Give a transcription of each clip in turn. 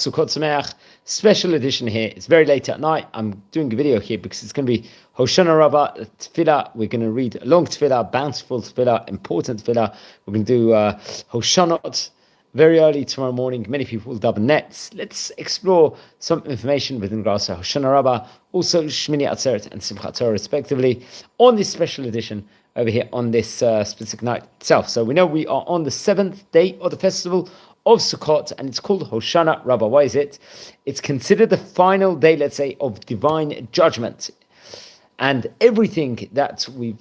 Sukkot Sameach, special edition here. It's very late at night. I'm doing a video here because it's going to be Hoshana Rabba Tefillah. We're going to read a long Tefillah, bountiful Tefillah, important Tefillah. We're going to do Hoshanot very early tomorrow morning. Many people will double nets. Let's explore some information within regards to Hoshana Rabba, also Shemini Atzeret and Simchat Torah respectively, on this special edition over here on this specific night itself. So we know we are on the 7th day of the festival of Sukkot, and it's called Hoshana Rabba. Why is it? It's considered the final day, let's say, of divine judgment. And everything that we've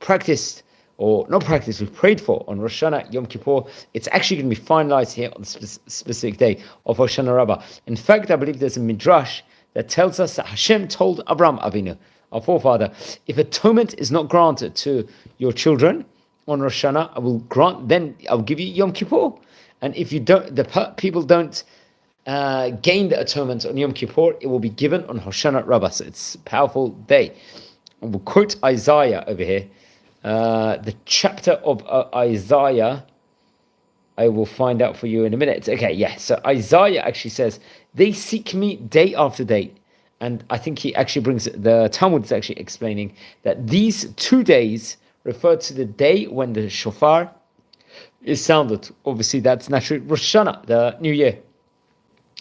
practiced, or not practiced, we've prayed for on Rosh Hashanah, Yom Kippur, it's actually going to be finalized here on the specific day of Hoshana Rabba. In fact, I believe there's a midrash that tells us that Hashem told Abraham Avinu, our forefather, if atonement is not granted to your children on Rosh Hashanah, then I'll give you Yom Kippur. And if you don't, the people don't gain the atonement on Yom Kippur, it will be given on Hoshana Rabba. So it's a powerful day. And we'll quote Isaiah over here. The chapter of Isaiah, I will find out for you in a minute. Okay, yeah. So Isaiah actually says, they seek me day after day. And I think he actually brings, the Talmud is actually explaining that these 2 days refer to the day when the shofar is sounded. Obviously, that's naturally Rosh Hashanah, the New Year.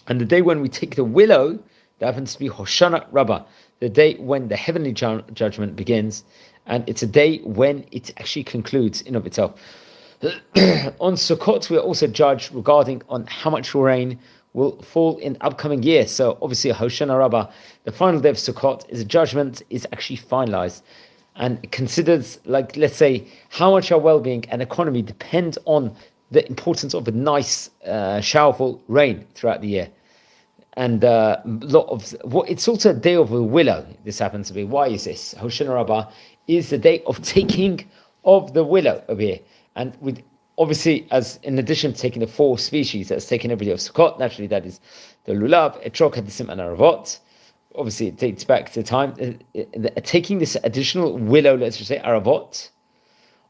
And the day when we take the willow, that happens to be Hoshana Rabbah, the day when the heavenly judgment begins, and it's a day when it actually concludes in of itself. On Sukkot, we are also judged regarding on how much rain will fall in the upcoming year. So obviously, Hoshana Rabbah, the final day of Sukkot, is a judgment, is actually finalized. And it considers, like, let's say, how much our well-being and economy depend on the importance of a nice, showerful rain throughout the year. And it's also a day of a willow. This happens to be. Why is this? Hoshana Rabbah is the day of taking of the willow over here, and with obviously, as in addition to taking the 4 species that's taken every day of Sukkot, naturally that is the lulav, etrog, hadisim, and aravot. Obviously, it dates back to the time taking this additional willow, let's just say aravot,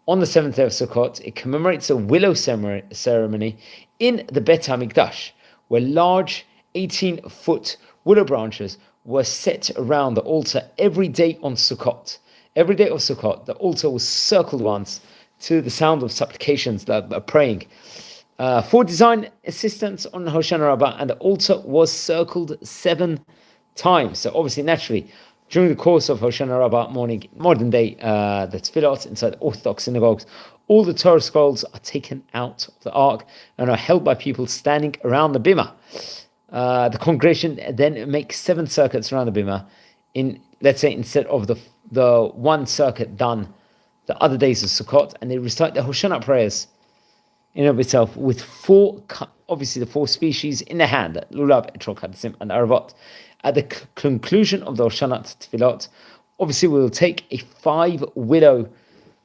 on the 7th day of Sukkot. It commemorates a willow ceremony in the Bet HaMikdash, where large 18-foot willow branches were set around the altar every day on Sukkot. Every day of Sukkot, the altar was circled once to the sound of supplications, praying. For design assistance on Hoshana Rabbah, and the altar was circled 7 times. So obviously, naturally, during the course of Hoshana Rabbah morning, modern day, the tefillot inside Orthodox synagogues, all the Torah scrolls are taken out of the ark and are held by people standing around the bimah. The congregation then makes 7 circuits around the bimah, let's say, instead of the 1 circuit done the other days of Sukkot, and they recite the Hoshana prayers in of itself with 4, obviously the 4 species in the hand, lulav, etrog, hadisim, and aravot. At the conclusion of the Hoshana tefillot, obviously we will take a 5 willow,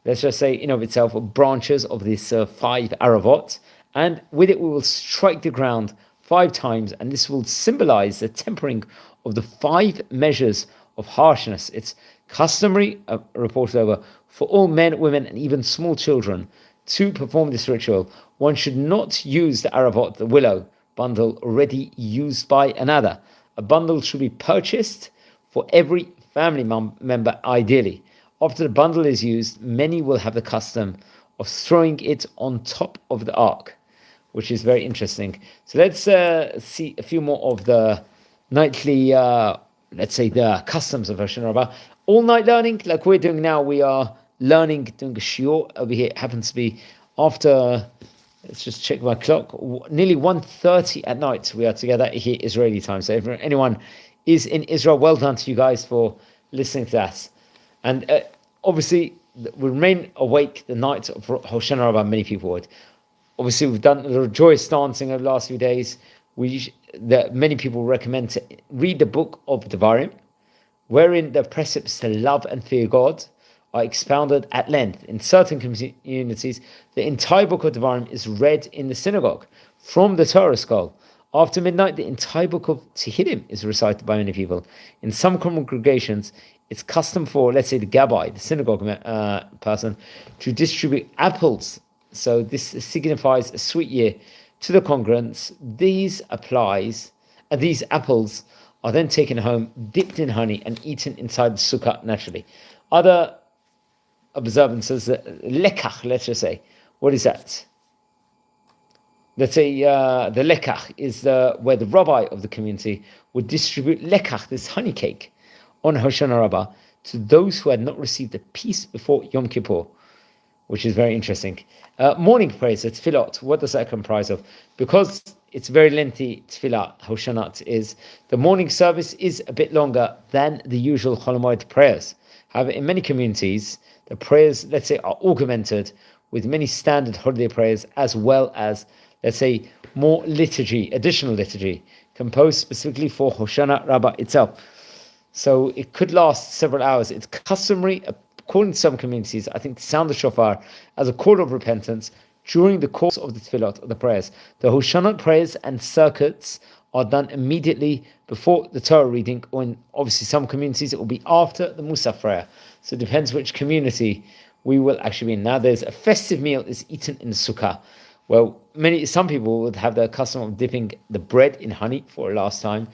let's just say in of itself, branches of this 5 aravot, and with it we will strike the ground 5 times, and this will symbolize the tempering of the 5 measures of harshness. It's customary, reported over, for all men, women, and even small children to perform this ritual. One should not use the aravot, the willow bundle already used by another. A bundle should be purchased for every family member, ideally. After the bundle is used, many will have the custom of throwing it on top of the ark, which is very interesting. So let's see a few more of the nightly, let's say, the customs of Hoshana Rabbah. All night learning, like we're doing now, we are learning, doing a shiur over here. It happens to be after, let's just check my clock, nearly 1:30 at night. We are together here, Israeli time. So if anyone is in Israel, well done to you guys for listening to us. And obviously, we remain awake the night of Hoshana Rabbah. Many people would. Obviously, we've done the joyous dancing over the last few days. Many people recommend to read the book of Devarim, wherein the precepts to love and fear God are expounded at length. In certain communities, the entire book of Devarim is read in the synagogue from the Torah scroll. After midnight, the entire book of Tehillim is recited by many people. In some congregations, it's custom for, let's say, the gabbai, the synagogue person, to distribute apples. So this signifies a sweet year to the congregants. These applies And these apples are then taken home, dipped in honey, and eaten inside the sukkah naturally. Other observances, lekach, let's just say, what is that? Let's say the lekach is where the rabbi of the community would distribute lekach, this honey cake, on Hoshana Rabba to those who had not received a piece before Yom Kippur, which is very interesting. Morning prayers, tefillot, what does that comprise of? Because it's very lengthy tefillah, Hoshanat is, the morning service is a bit longer than the usual Chol Hamoed prayers. However, in many communities, the prayers, let's say, are augmented with many standard holiday prayers, as well as, let's say, more liturgy, additional liturgy, composed specifically for Hoshana Rabba itself. So it could last several hours. It's customary, according to some communities, I think, to sound the shofar as a call of repentance during the course of the tefillot, of the prayers. The Hoshana prayers and circuits are done immediately before the Torah reading, or in obviously some communities it will be after the Musaf prayer. So it depends which community we will actually be in. Now there's a festive meal is eaten in the sukkah. Well, some people would have the custom of dipping the bread in honey for a last time.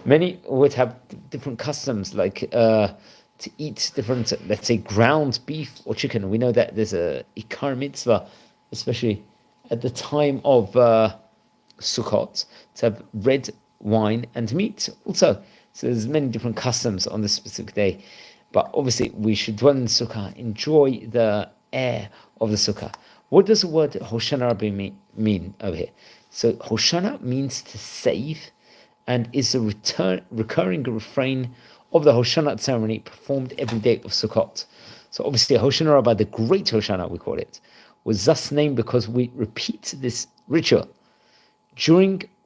Many would have different customs, like to eat different, let's say, ground beef or chicken. We know that there's a ikar mitzvah, especially at the time of Sukkot, to have red wine and meat also. So there's many different customs on this specific day. But obviously, we should dwell in the sukkah, enjoy the air of the sukkah. What does the word Hoshana Rabba mean over here? So Hoshana means to save, and is a recurring refrain of the Hoshana ceremony performed every day of Sukkot. So obviously, Hoshana Rabba, the Great Hoshana, we call it, was thus named because we repeat this ritual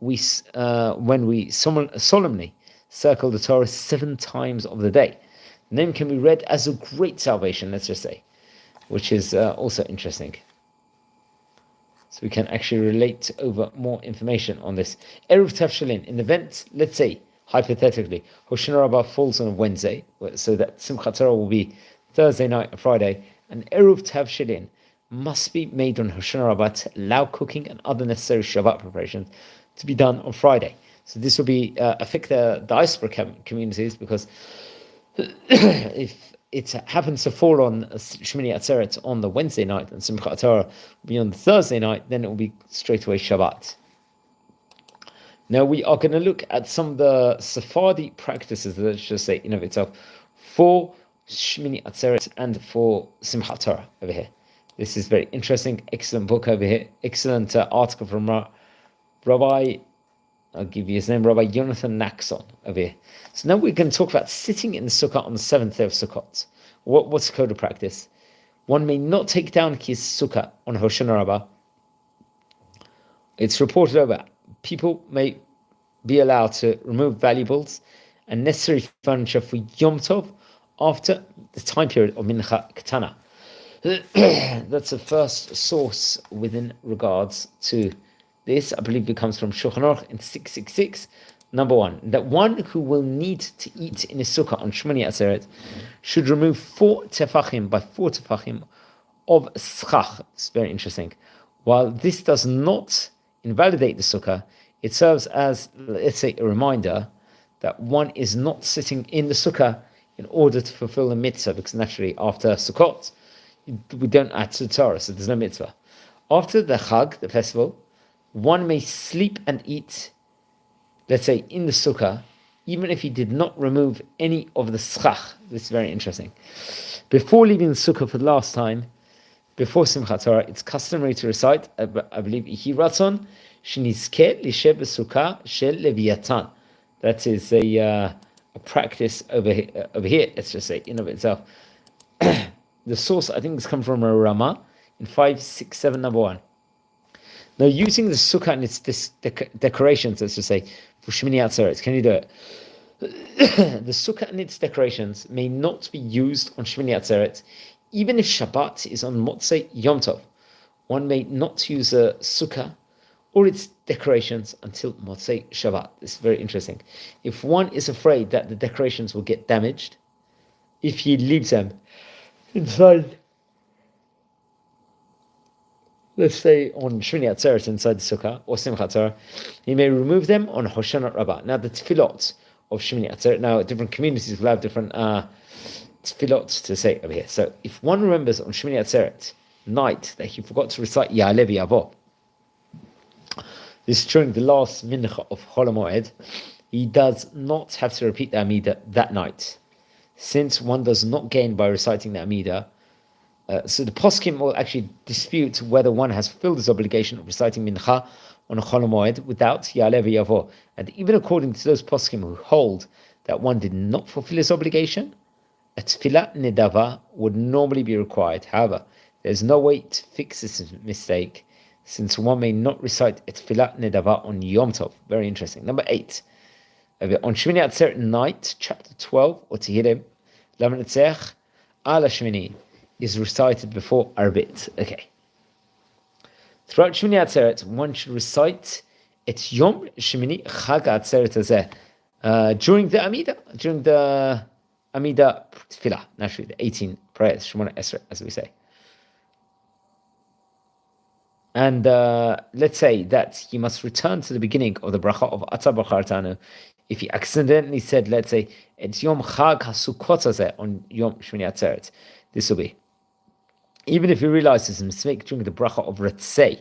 when we solemnly circle the Torah 7 times of the day. The name can be read as a great salvation, let's just say, which is also interesting. So we can actually relate over more information on this. Eruv Tavshalin, in the event, let's say, hypothetically, Hoshana Rabba falls on a Wednesday, so that Simchat Torah will be Thursday night and Friday, and Eruv Tavshalin must be made on Hoshana Rabba to allow cooking and other necessary Shabbat preparations to be done on Friday. So this will be affect the diaspora communities, because if it happens to fall on Shemini Atzeret on the Wednesday night and Simchat Torah will be on the Thursday night, then it will be straight away Shabbat. Now we are going to look at some of the Sephardi practices, let's just say in of itself, for Shemini Atzeret and for Simchat Torah over here. This is very interesting, excellent book over here, excellent article from Rabbi, I'll give you his name, Rabbi Jonathan Naxon over here. So now we're going to talk about sitting in the sukkah on the 7th day of Sukkot. What's the code of practice? One may not take down his sukkah on Hoshana Rabba. It's reported over. People may be allowed to remove valuables and necessary furniture for Yom Tov after the time period of Mincha Ketana. That's the first source within regards to this. I believe it comes from Shulchan Aruch in 666. Number 1, that one who will need to eat in his sukkah on Shemini Atzeret should remove 4 tefachim by 4 tefachim of schach. It's very interesting. While this does not invalidate the sukkah, it serves as, let's say, a reminder that one is not sitting in the sukkah in order to fulfill the mitzvah, because naturally after Sukkot, we don't add to the Torah, so there's no mitzvah. After the Chag, the festival, one may sleep and eat, let's say, in the sukkah, even if he did not remove any of the schach. This is very interesting. Before leaving the sukkah for the last time, before Simchat Torah, it's customary to recite, I believe, Ihi Ratzon, Shnizke Lishe B'Sukkah Shel Leviatan. That is a practice over here, let's just say, in of itself. The source, I think, has come from a Rama in 567, number 1. Now, using the sukkah and its decorations, let's just say, for Shemini Atzeret, can you do it? The sukkah and its decorations may not be used on Shemini Atzeret, even if Shabbat is on Motzei Yom Tov. One may not use a sukkah or its decorations until Motzei Shabbat. This is very interesting. If one is afraid that the decorations will get damaged, if he leaves them inside let's say on Shemini Atzeret inside the Sukkah or Simchat Torah, he may remove them on Hoshana Rabba. Now the tefillot of Shemini Atzeret, now different communities will have different tefillot to say over here. So if one remembers on Shemini Atzeret night that he forgot to recite Ya'aleh V'Yavo, this is during the last mincha of Chol HaMoed, he does not have to repeat the Amidah that night, since one does not gain by reciting the Amidah. So the poskim will actually dispute whether one has fulfilled his obligation of reciting mincha on a Chol HaMoed without Ya'aleh V'Yavo. And even according to those poskim who hold that one did not fulfill his obligation, a tefillah nedava would normally be required. However, there's no way to fix this mistake, since one may not recite a tefillah nedava on Yom Tov. Very interesting. Number 8. On Shemini Atzeret night, chapter 12, or Tehillim, Lamanetzeach ala Shemini, is recited before Arbit. Okay. Throughout Shemini Atzeret, one should recite et Yom Shemini Chag Atzeret Hazeh during the Amida Tefillah, naturally the 18 prayers, Shemona Esrei, as we say. And let's say that he must return to the beginning of the bracha of Ata B'chartanu if he accidentally said, let's say, et Yom Chag HaSukkot Hazeh on Yom Shemini Atzeret. This will be, even if he realizes a mistake during the bracha of Ratzei.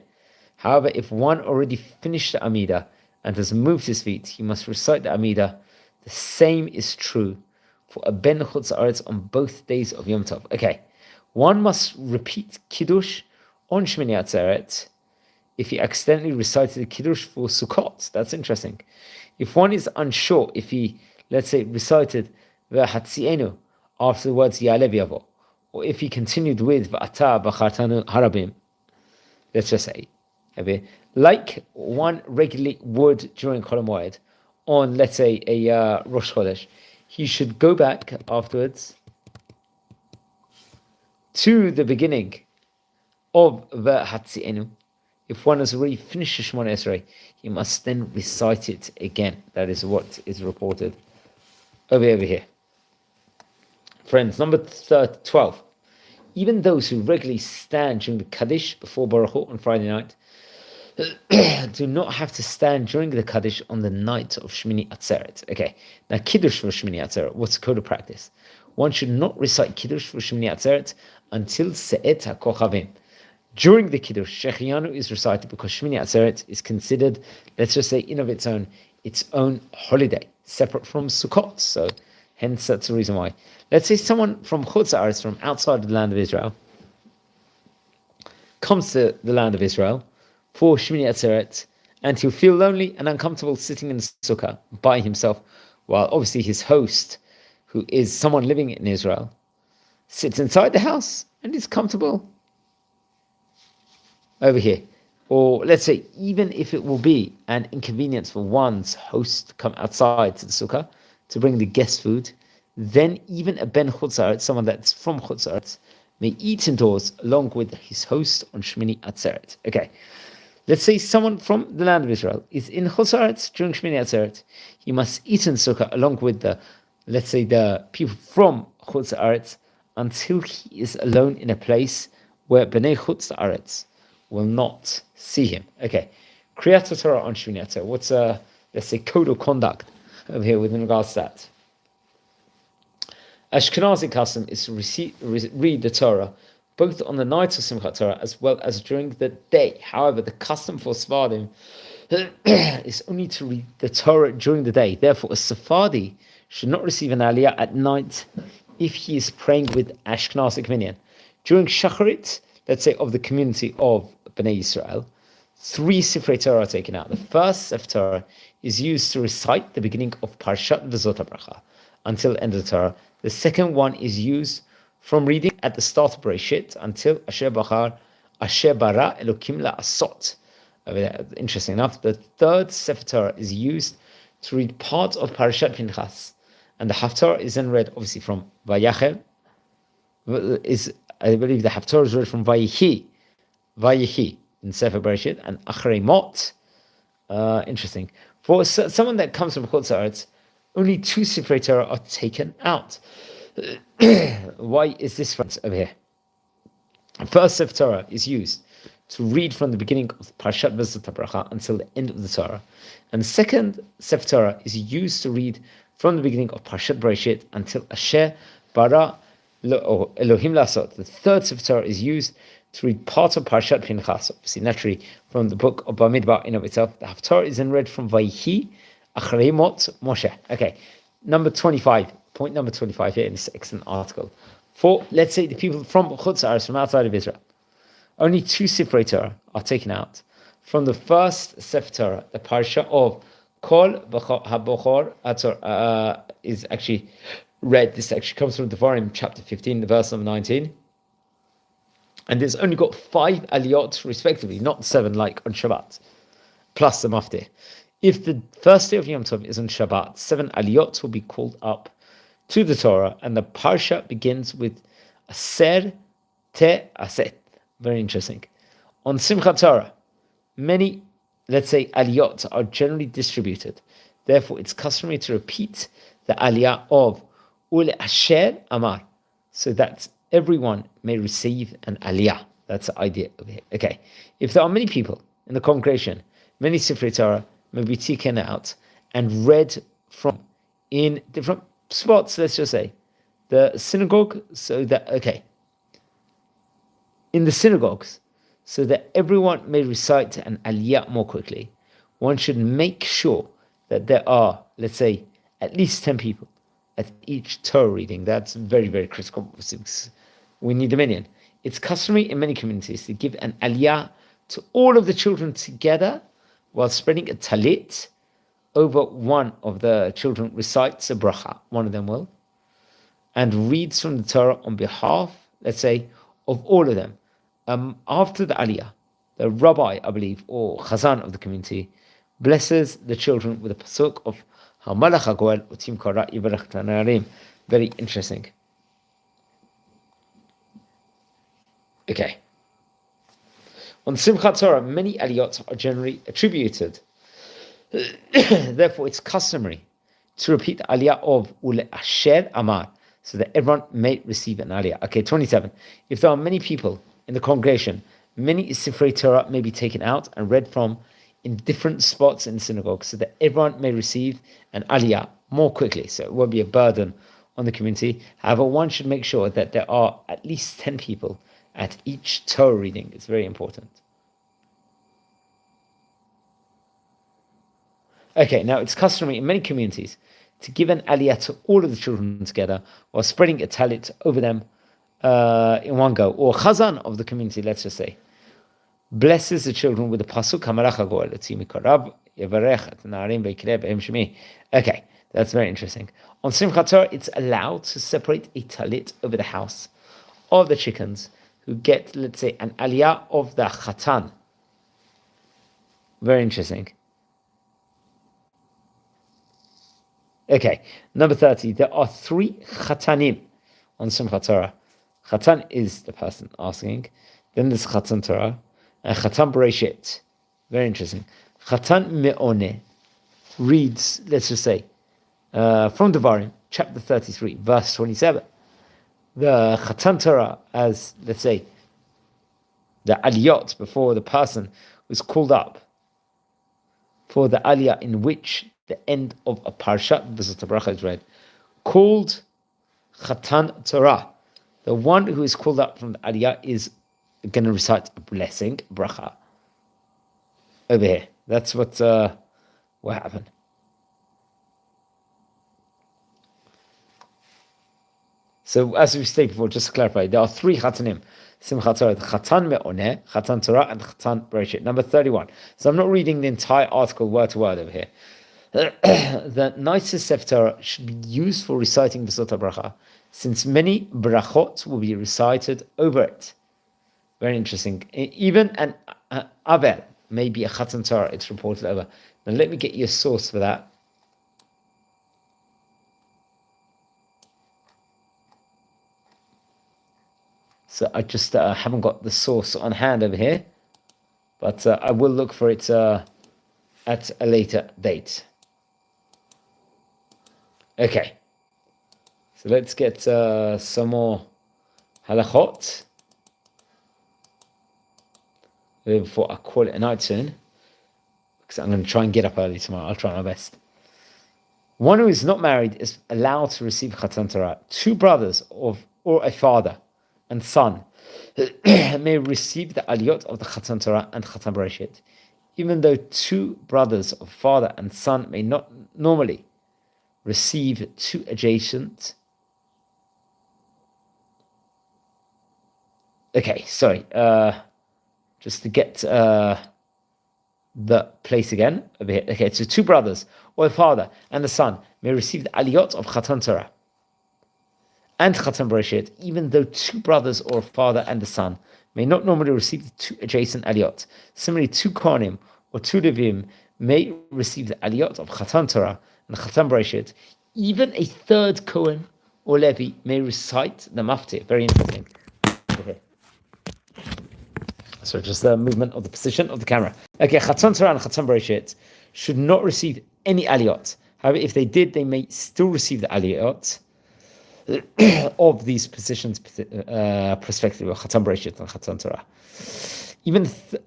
However, if one already finished the Amida and has moved his feet, he must recite the Amida. The same is true for a Ben Chutz Haaretz on both days of Yom Tov. Okay, one must repeat Kiddush on Shemini Atzeret if he accidentally recited the Kiddush for Sukkot. That's interesting. If one is unsure if he, let's say, recited V'hatzienu after the words Ya'aleh V'Yavo, or if he continued with V'ata B'chartanu Harabim, let's just say, like one regularly would during Chol HaMoed on, let's say, a Rosh Chodesh, he should go back afterwards to the beginning of V'hatzienu. If one has already finished the Shemona Esrei, he must then recite it again. That is what is reported over here. Friends, number 12. Even those who regularly stand during the Kaddish before Baruch Hu on Friday night do not have to stand during the Kaddish on the night of Shemini Atzeret. Okay, now Kiddush for Shemini Atzeret, what's the code of practice? One should not recite Kiddush for Shemini Atzeret until Se'et HaKochavim. During the Kiddush, Shechianu is recited because Shemini Atzeret is considered, let's just say, in of its own holiday, separate from Sukkot. So, hence that's the reason why. Let's say someone from Chutz Haaretz, from outside of the land of Israel, comes to the land of Israel for Shemini Atzeret, and he'll feel lonely and uncomfortable sitting in the sukkah by himself, while obviously his host, who is someone living in Israel, sits inside the house and is comfortable over here. Or let's say, even if it will be an inconvenience for one's host to come outside to the sukkah to bring the guest food, then even a Ben Chutz Haaretz, someone that's from Chutz Haaretz, may eat indoors along with his host on Shemini Atzeret. Okay, let's say someone from the land of Israel is in Chutz Haaretz during Shemini Atzeret. He must eat in sukkah along with the people from Chutz Haaretz until he is alone in a place where Bnei Chutz Haaretz will not see him. Okay, Kriyat Torah on Shemini Atzeret. What's let's say code of conduct over here within regards to that? Ashkenazi custom is to read the Torah both on the night of Simchat Torah as well as during the day. However, the custom for Sephardim is only to read the Torah during the day. Therefore, a Sephardi should not receive an aliyah at night if he is praying with Ashkenazic minyan. During Shacharit, let's say of the community of Bnei Yisrael, 3 Sifrei Torah are taken out. The first Sefer Torah is used to recite the beginning of Parshat V'zot HaBracha until the end of the Torah. The second one is used from reading at the start of Bereshit until Asher Bara Elokim La'asot. Interesting enough, the third Sefer Torah is used to read part of Parashat Pinchas, and the Haftarah is then read obviously from Vayachel. I believe the Haftarah is read from Vayichi in Sefer Bereshit, and Achrei Mot. Interesting. For someone that comes from Chutz Haaretz, only 2 Sifrei Torah are taken out. Why is this difference over here? First Sefer Torah is used to read from the beginning of Parshat V'zot HaBracha until the end of the Torah. And the second Sefer Torah is used to read from the beginning of Parshat Bereshit until Asher Bara Elohim Lasot. The third Sefer Torah is used to read part of Parshat Pinchas, obviously naturally from the book of Bamidbar in of itself. The Haftarah is then read from Vayhi Acharei Mot Moshe. Okay, number 25, point number 25 here in this excellent article. For, let's say, the people from Chutz La'aretz, from outside of Israel, only 2 Sifrei Torah are taken out. From the first Sefer Torah, the Parsha of Kol HaBochor is actually read. This actually comes from Devarim chapter 15, the verse number 19. And there's only got 5 aliyot respectively, not 7 like on Shabbat, plus the maftir. If the first day of Yom Tov is on Shabbat, 7 aliyot will be called up to the Torah, and the Parsha begins with Aser Te Aset. Very interesting. On Simchat Torah, many, let's say, aliyot are generally distributed. Therefore, it's customary to repeat the aliyah of Ule Asher Amar, so that everyone may receive an aliyah. That's the idea of it. Okay. If there are many people in the congregation, many Sifrei Torah may be taken out and read from in different spots, let's just say. The synagogue, so that, okay. In the synagogues, so that everyone may recite an aliyah more quickly, one should make sure that there are, let's say, at least 10 people at each Torah reading. That's very, very critical. We need a minyan. It's customary in many communities to give an aliyah to all of the children together while spreading a talit over one of the children recites a bracha, one of them will, and reads from the Torah on behalf, let's say, of all of them. After the aliyah, the rabbi, I believe, or chazan of the community, blesses the children with a pasuk of HaMalach HaGoel Utim Kara Yivarech Tanarim. Very interesting. Okay. On Simchat Torah, many aliyot are generally attributed. Therefore, it's customary to repeat the aliyah of Ule Asher Amar, so that everyone may receive an aliyah. Okay, 27. If there are many people in the congregation, many Sifrei Torah may be taken out and read from in different spots in the synagogue, so that everyone may receive an aliyah more quickly, so it won't be a burden on the community. However, one should make sure that there are at least 10 people at each Torah reading. It's very important. Okay, now it's customary in many communities to give an aliyah to all of the children together while spreading a talit over them in one go. Or chazan of the community, let's just say, blesses the children with the pasuk HaMalach HaGoel Utim Kara Yivarech et Na'arim V'Yikre B'Hem Shemi. Okay, that's very interesting. On Simchat Torah, it's allowed to separate a talit over the house of the chickens who get, let's say, an aliyah of the chatan. Very interesting. Okay, number 30. There are 3 chatanim on Simchat Torah. Chatan is the person asking. Then there's Chatan Torah and Chatan Bereshit. Very interesting. Chatan Me'oneh reads, let's just say, from Devarim, chapter 33, verse 27. The Chatan Torah, as, let's say, the aliyot before the person was called up for the aliyah in which the end of a parshat V'zot HaBracha is read, called Chatan Torah. The one who is called up from the aliyah is going to recite a blessing, bracha, over here. That's what happened. So, as we stated before, just to clarify, there are 3 chatanim. Simchat Torah, Chatan Me'oneh, Chatan Torah, and Chatan Bereshit. Number 31. So I'm not reading the entire article word to word over here. The nicest Sefer Torah should be used for reciting V'zot HaBracha, since many brachot will be recited over it. Very interesting. Even an Avel may be a Chatan Torah, it's reported over. Now let me get you a source for that. So I just haven't got the source on hand over here, but I will look for it at a later date. Okay, so let's get some more halachot. before I call it a night soon, because I'm going to try and get up early tomorrow. I'll try my best. One who is not married is allowed to receive Chatan Torah. Two brothers or a father and son may receive the aliyot of the Chatan Torah and Chatan Bereshit, even though two brothers or father and son may not normally receive two adjacent. Okay, sorry. Just to get the place again over here. Okay, so two brothers or a father and the son may receive the aliyot of Chatan Torah and Chatan Bereshit, even though two brothers or a father and the son may not normally receive the two adjacent aliyot. Similarly, two Kohanim or two Levim may receive the aliyot of Chatan Torah and Chatan Bereshit. Even a third Kohen or Levi may recite the Maftir. Very interesting. Okay. So just the movement of the position of the camera. Okay, Chatan Torah and Chatan Bereshit should not receive any aliyot. However, if they did, they may still receive the aliyot of these positions perspective of Chatan Bereshit and Chatan Torah.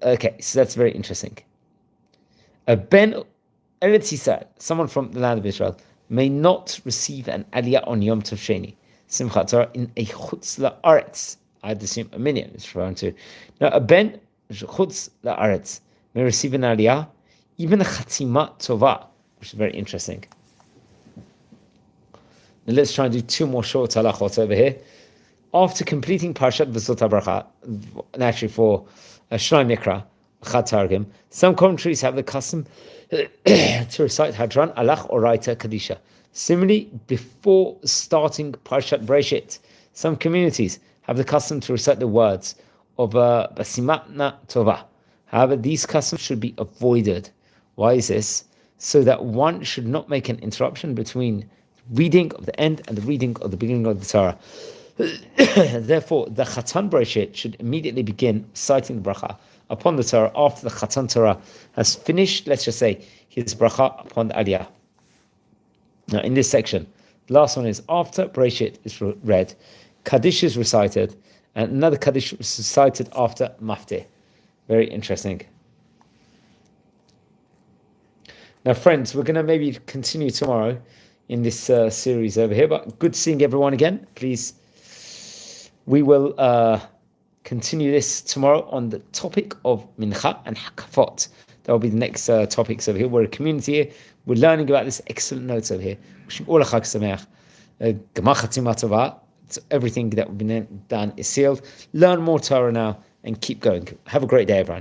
Okay, so that's very interesting. A Ben Eretz Yisrael, someone from the land of Israel, may not receive an aliyah on Yom Tov Sheni, Simchat Torah, in a chutz la'aretz. I'd assume a minyan is referring to. Now, a ben chutz la'aretz may receive an aliyah, even a chatzima tova, which is very interesting. Now let's try and do two more short halachot over here. After completing Parshat V'zot HaBracha, naturally for Shnai Mikra, Chad Targum, some commentaries have the custom to recite Hadran, Alach, or Raita Kadisha. Similarly, before starting Parshat Bereshit, some communities have the custom to recite the words of Basimatna Tova. However, these customs should be avoided. Why is this? So that one should not make an interruption between reading of the end and the reading of the beginning of the Torah. Therefore, the Chatan Bereshit should immediately begin citing the bracha upon the Torah after the Chatan Torah has finished, let's just say, his bracha upon the Aliyah. Now, in this section, the last one is after Bereshit is read, Kaddish is recited, and another Kaddish is recited after Maftir. Very interesting. Now, friends, we're going to maybe continue tomorrow in this series over here, but good seeing everyone again. Please, we will continue this tomorrow on the topic of Mincha and Hakafot. That will be the next topics over here. We're a community here. We're learning about this excellent notes over here. Wishing all a Chag Sameach. Gemar Chatzima Tova. Everything that we've been done is sealed. Learn more Torah now and keep going. Have a great day, everyone.